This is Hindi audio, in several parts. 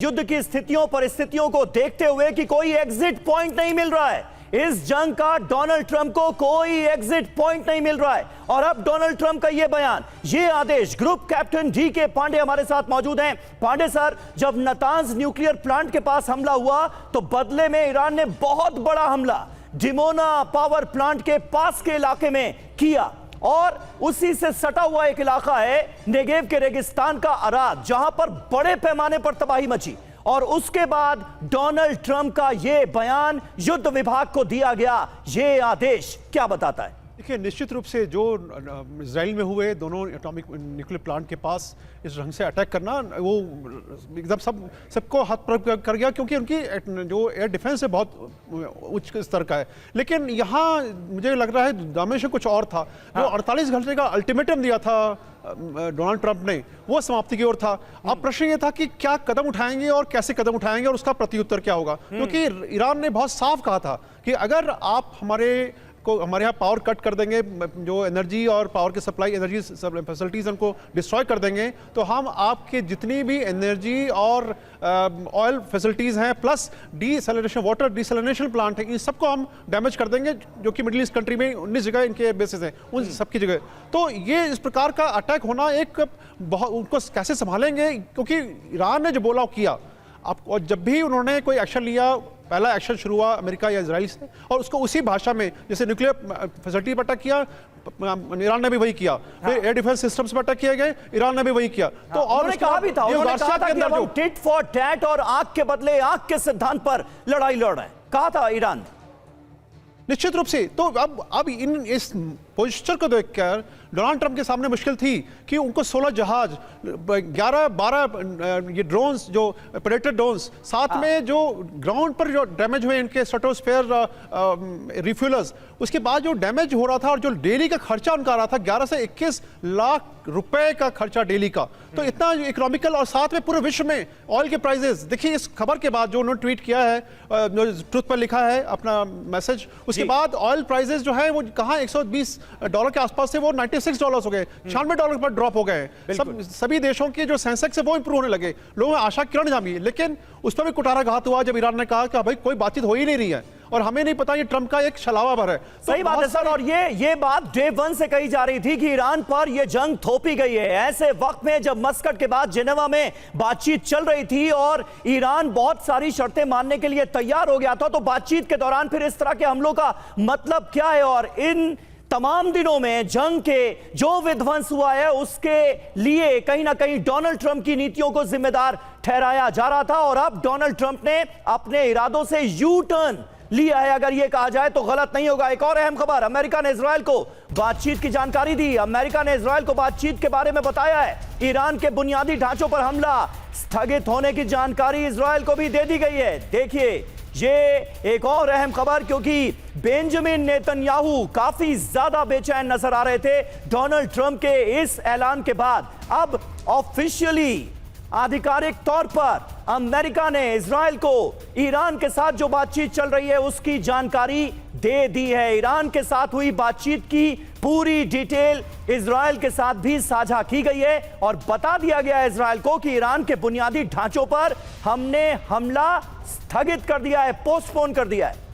युद्ध की स्थितियों परिस्थितियों को देखते हुए कि कोई एग्जिट पॉइंट नहीं मिल रहा है इस जंग का, डोनाल्ड ट्रंप को कोई एग्जिट पॉइंट नहीं मिल रहा है। और अब डोनाल्ड ट्रंप का यह बयान, यह आदेश, ग्रुप कैप्टन डी.के. पांडे हमारे साथ मौजूद हैं। पांडे सर, जब नातांज न्यूक्लियर प्लांट के पास हमला हुआ तो बदले में ईरान ने बहुत बड़ा हमला डिमोना पावर प्लांट के पास के इलाके में किया और उसी से सटा हुआ एक इलाका है नेगेव के रेगिस्तान का अराद, जहां पर बड़े पैमाने पर तबाही मची। और उसके बाद डोनाल्ड ट्रंप का यह बयान, युद्ध विभाग को दिया गया यह आदेश, क्या बताता है? देखिए, निश्चित रूप से जो इजराइल में हुए दोनों एटॉमिक न्यूक्लियर प्लांट के पास इस ढंग से अटैक करना, वो एकदम सबको हाथ पर कर गया, क्योंकि उनकी जो एयर डिफेंस है बहुत उच्च स्तर का है। लेकिन यहाँ मुझे लग रहा है दामेश कुछ और था। जो 48 घंटे का अल्टीमेटम दिया था डोनाल्ड ट्रंप ने, वो समाप्ति की ओर था। अब प्रश्न ये था कि क्या कदम उठाएंगे और कैसे कदम उठाएंगे और उसका प्रत्युत्तर क्या होगा, क्योंकि ईरान ने बहुत साफ कहा था कि अगर आप हमारे यहाँ पावर कट कर देंगे, जो एनर्जी और पावर की सप्लाई, एनर्जी फैसिलिटीज उनको डिस्ट्रॉय कर देंगे, तो हम आपके जितनी भी एनर्जी और ऑयल फैसिलिटीज हैं, plus desalination, water desalination plant है, इन सबको हम डैमेज कर देंगे, जो कि मिडिल ईस्ट कंट्री में 19 जगह इनके बेसिस हैं, उन सबकी जगह। तो ये इस प्रकार का अटैक होना एक बहुत, उनको कैसे संभालेंगे, क्योंकि ईरान ने जो बोला किया। और जब भी उन्होंने कोई एक्शन लिया, पहला एक्शन शुरू हुआ अमेरिका या इजराइल से, और उसको उसी भाषा में, जैसे न्यूक्लियर फैसिलिटी पर अटैक किया, ईरान ने भी वही किया। फिर एयर डिफेंस सिस्टम्स पर अटैक किए गए, ईरान ने भी वही किया। तो और कहा भी था, उन्होंने कहा था कि हम टिट फॉर टैट और आंख के बदले आंख के सिद्धांत पर लड़ाई लड़ रहे हैं, कहा था ईरान। निश्चित रूप से। तो अब इस पोस्चर को देखकर डोनाल्ड ट्रंप के सामने मुश्किल थी कि उनको 16 जहाज, 11-12 ये ड्रोन्स, जो प्रेडेटर ड्रोन्स, साथ में जो ग्राउंड पर जो डैमेज हुए इनके स्ट्रेटोस्फेयर रिफ्यूलर्स, उसके बाद जो डैमेज हो रहा था और जो डेली का खर्चा उनका आ रहा था 11 से 21 लाख रुपए का खर्चा डेली का, तो इतना इकोनॉमिकल। और साथ में पूरे विश्व में ऑयल के प्राइसेस, देखिए इस खबर के बाद जो उन्होंने ट्वीट किया है, जो ट्रुथ पर लिखा है अपना मैसेज, उसके बाद ऑयल प्राइसेस जो है वो कहाँ $120 के आसपास से वो $96 हो गए, $96 पर ड्रॉप हो गए। सभी देशों के जो सेंसेक्स है वो इंप्रूव होने लगे, लोगों में आशा किरण जामी। लेकिन उस पर भी कुठाराघात हुआ जब ईरान ने कहा कि भाई कोई बातचीत हो ही नहीं रही है और हमें नहीं पता, ये ट्रंप का एक छलावा भर है। तो सही बात है सर, और ये बात डे 1 से कही जा रही थी कि ईरान पर ये जंग थोपी गई है। ऐसे वक्त में जब मस्कट के बाद जिनेवा में बातचीत चल रही थी और ईरान बहुत सारी शर्तें मानने के लिए तैयार हो गया था, तो बातचीत के दौरान फिर इस तरह के हमलों का मतलब क्या है? और इन तमाम दिनों में जंग के जो विध्वंस हुआ है उसके लिए कहीं ना कहीं डोनाल्ड ट्रंप की नीतियों को जिम्मेदार ठहराया जा रहा था। और अब डोनाल्ड ट्रंप ने अपने इरादों से यू टर्न लिया है, अगर यह कहा जाए तो गलत नहीं होगा। एक और अहम खबर, अमेरिका ने इजराइल को बातचीत की जानकारी दी। अमेरिका ने इजराइल को बातचीत के बारे में बताया है। ईरान के बुनियादी ढांचों पर हमला स्थगित होने की जानकारी इजराइल को भी दे दी गई है। देखिए, ये एक और अहम खबर, क्योंकि बेंजामिन नेतन्याहू काफी ज्यादा बेचैन नजर आ रहे थे डोनाल्ड ट्रंप के इस ऐलान के बाद। अब ऑफिशियली, आधिकारिक तौर पर अमेरिका ने इजराइल को ईरान के साथ जो बातचीत चल रही है उसकी जानकारी दे दी है। ईरान के साथ हुई बातचीत की पूरी डिटेल इजराइल के साथ भी साझा की गई है और बता दिया गया है इजराइल को कि ईरान के बुनियादी ढांचों पर हमने हमला स्थगित कर दिया है, पोस्टपोन कर दिया है।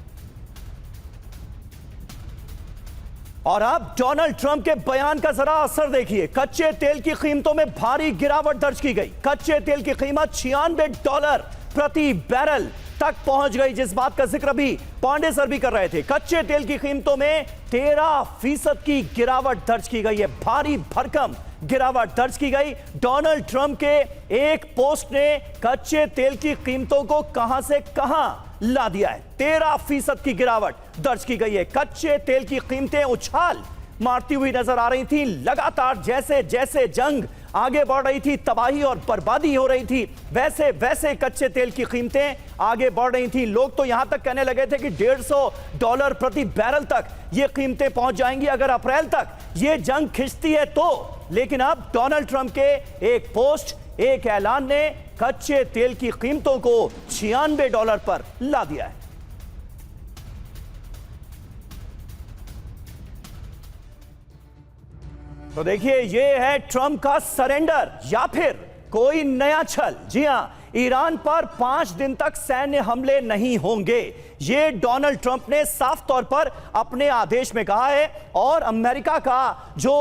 और अब डोनाल्ड ट्रंप के बयान का जरा असर देखिए। कच्चे तेल की कीमतों में भारी गिरावट दर्ज की गई। कच्चे तेल की कीमत $96 प्रति बैरल तक पहुंच गई, जिस बात का जिक्र अभी पांडे सर भी कर रहे थे। कच्चे तेल की कीमतों में 13% की गिरावट दर्ज की गई है, भारी भरकम गिरावट दर्ज की गई। डोनाल्ड ट्रंप के एक पोस्ट ने कच्चे तेल की कीमतों को कहां से कहां ला दिया है। 13% की गिरावट दर्ज की गई है। कच्चे तेल की कीमतें उछाल मारती हुई नजर आ रही थी। लगातार जैसे जैसे जंग आगे बढ़ रही थी, तबाही और बर्बादी हो रही थी, वैसे वैसे कच्चे तेल की कीमतें आगे बढ़ रही थी। लोग तो यहां तक कहने लगे थे कि $150 प्रति बैरल तक ये कीमतें पहुंच जाएंगी अगर अप्रैल तक ये जंग खिंचती है तो। लेकिन अब डोनाल्ड ट्रंप के एक पोस्ट, एक ऐलान ने कच्चे तेल की कीमतों को $96 पर ला दिया है। तो देखिए, ये है ट्रंप का सरेंडर या फिर कोई नया छल। जी हां, ईरान पर 5 दिन तक सैन्य हमले नहीं होंगे, यह डोनाल्ड ट्रंप ने साफ तौर पर अपने आदेश में कहा है। और अमेरिका का जो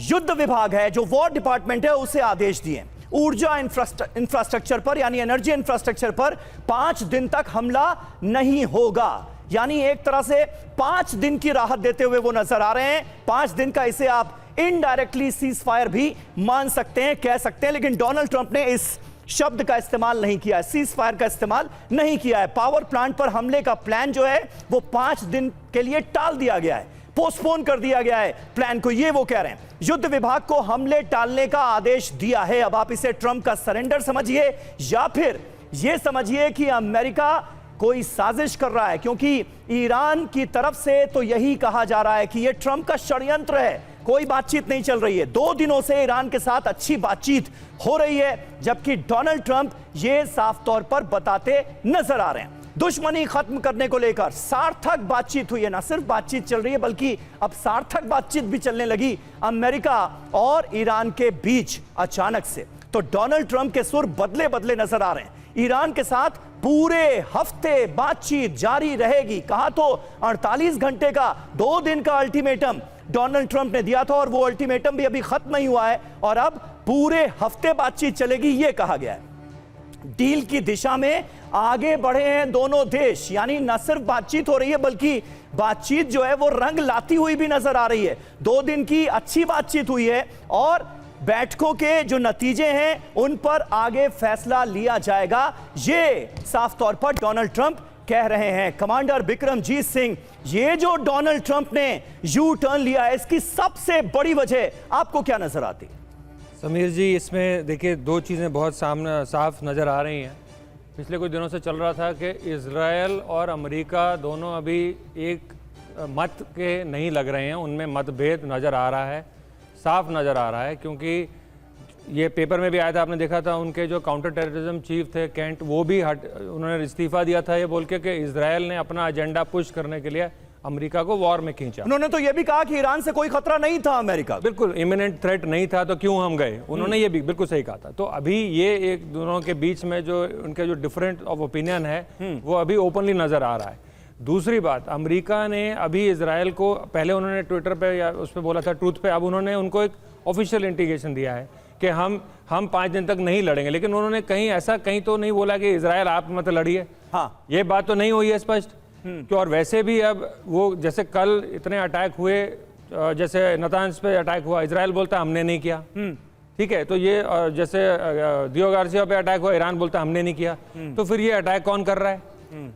युद्ध विभाग है, जो वॉर डिपार्टमेंट है, उसे आदेश दिए ऊर्जा इंफ्रास्ट्रक्चर पर, यानी एनर्जी इंफ्रास्ट्रक्चर पर 5 दिन तक हमला नहीं होगा। यानी एक तरह से 5 दिन की राहत देते हुए वो नजर आ रहे हैं। 5 दिन का इसे आप इनडायरेक्टली सीज फायर भी मान सकते हैं, कह सकते हैं, लेकिन डोनाल्ड ट्रंप ने इस शब्द का इस्तेमाल नहीं किया है, सीज फायर का इस्तेमाल नहीं किया है। पावर प्लांट पर हमले का प्लान जो है वो 5 दिन के लिए टाल दिया गया है, पोस्टपोन कर दिया गया है प्लान को, ये वो कह रहे हैं। युद्ध विभाग को हमले टालने का आदेश दिया है। अब आप इसे ट्रंप का सरेंडर समझिए या फिर यह समझिए कि अमेरिका कोई साजिश कर रहा है, क्योंकि ईरान की तरफ से तो यही कहा जा रहा है कि यह ट्रंप का षड्यंत्र है, कोई बातचीत नहीं चल रही है। 2 दिनों से ईरान के साथ अच्छी बातचीत हो रही है, जबकि डोनाल्ड ट्रंप यह साफ तौर पर बताते नजर आ रहे हैं। दुश्मनी खत्म करने को लेकर सार्थक बातचीत हुई है, ना सिर्फ बातचीत चल रही है बल्कि अब सार्थक बातचीत भी चलने लगी अमेरिका और ईरान के बीच अचानक से। तो डोनाल्ड ट्रंप के सुर बदले बदले नजर आ रहे हैं। ईरान के साथ पूरे हफ्ते बातचीत जारी रहेगी, कहा तो 48 घंटे का 2 दिन का अल्टीमेटम डोनाल्ड ट्रंप ने दिया था, और वो अल्टीमेटम भी अभी खत्म नहीं हुआ है, और अब पूरे हफ्ते बातचीत चलेगी, यह कहा गया है। डील की दिशा में आगे बढ़े हैं दोनों देश, यानी न सिर्फ बातचीत हो रही है बल्कि बातचीत जो है वो रंग लाती हुई भी नजर आ रही है। 2 दिन की अच्छी बातचीत हुई है और बैठकों के जो नतीजे हैं उन पर आगे फैसला लिया जाएगा, ये साफ तौर पर डोनाल्ड ट्रंप कह रहे हैं। कमांडर बिक्रमजीत सिंह, ये जो डोनाल्ड ट्रंप ने यू टर्न लिया है, इसकी सबसे बड़ी वजह आपको क्या नजर आती है? समीर जी, इसमें देखिए 2 चीज़ें बहुत सामने साफ नज़र आ रही हैं। पिछले कुछ दिनों से चल रहा था कि इजराइल और अमेरिका दोनों अभी एक मत के नहीं लग रहे हैं, उनमें मतभेद नज़र आ रहा है, साफ नज़र आ रहा है। क्योंकि ये पेपर में भी आया था, आपने देखा था, उनके जो काउंटर टेररिज्म चीफ थे कैंट, वो भी उन्होंने इस्तीफा दिया था ये बोल के कि इजराइल ने अपना एजेंडा पुश करने के लिए अमेरिका को वॉर में खींचा। उन्होंने तो यह भी कहा कि ईरान से कोई खतरा नहीं था अमेरिका, बिल्कुल इमिनेंट थ्रेट नहीं था, तो क्यों हम गए, उन्होंने ये भी बिल्कुल सही कहा था। तो अभी ये एक दोनों के बीच में जो उनके जो डिफरेंट ऑफ ओपिनियन है वो अभी ओपनली नजर आ रहा है। दूसरी बात, अमेरिका ने अभी इजराइल को, पहले उन्होंने ट्विटर पे या उस पर बोला था ट्रूथ पे, अब उन्होंने उनको एक ऑफिशियल इंडिकेशन दिया है कि हम 5 दिन तक नहीं लड़ेंगे, लेकिन उन्होंने कहीं ऐसा कहीं तो नहीं बोला कि इजराइल आप मत लड़िए। हाँ, ये बात तो नहीं हुई है स्पष्ट। क्यों? और वैसे भी अब वो जैसे कल इतने अटैक हुए, जैसे नतान्स पे अटैक हुआ, इजराइल बोलता हमने नहीं किया, ठीक है। तो ये जैसे दियो गार्सिया पे अटैक हुआ, ईरान बोलता हमने नहीं किया, तो फिर ये अटैक कौन कर रहा है?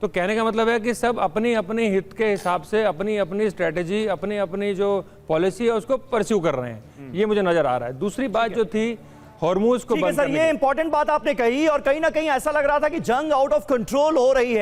तो कहने का मतलब है कि सब अपनी अपनी हित के हिसाब से अपनी अपनी स्ट्रेटेजी, अपनी अपनी जो पॉलिसी है उसको परस्यू कर रहे हैं, ये मुझे नजर आ रहा है। दूसरी बात जो थी हॉर्मूज को बंद करने की, ये इंपॉर्टेंट बात आपने कही, और कहीं ना कहीं ऐसा लग रहा था कि जंग आउट ऑफ कंट्रोल हो रही है।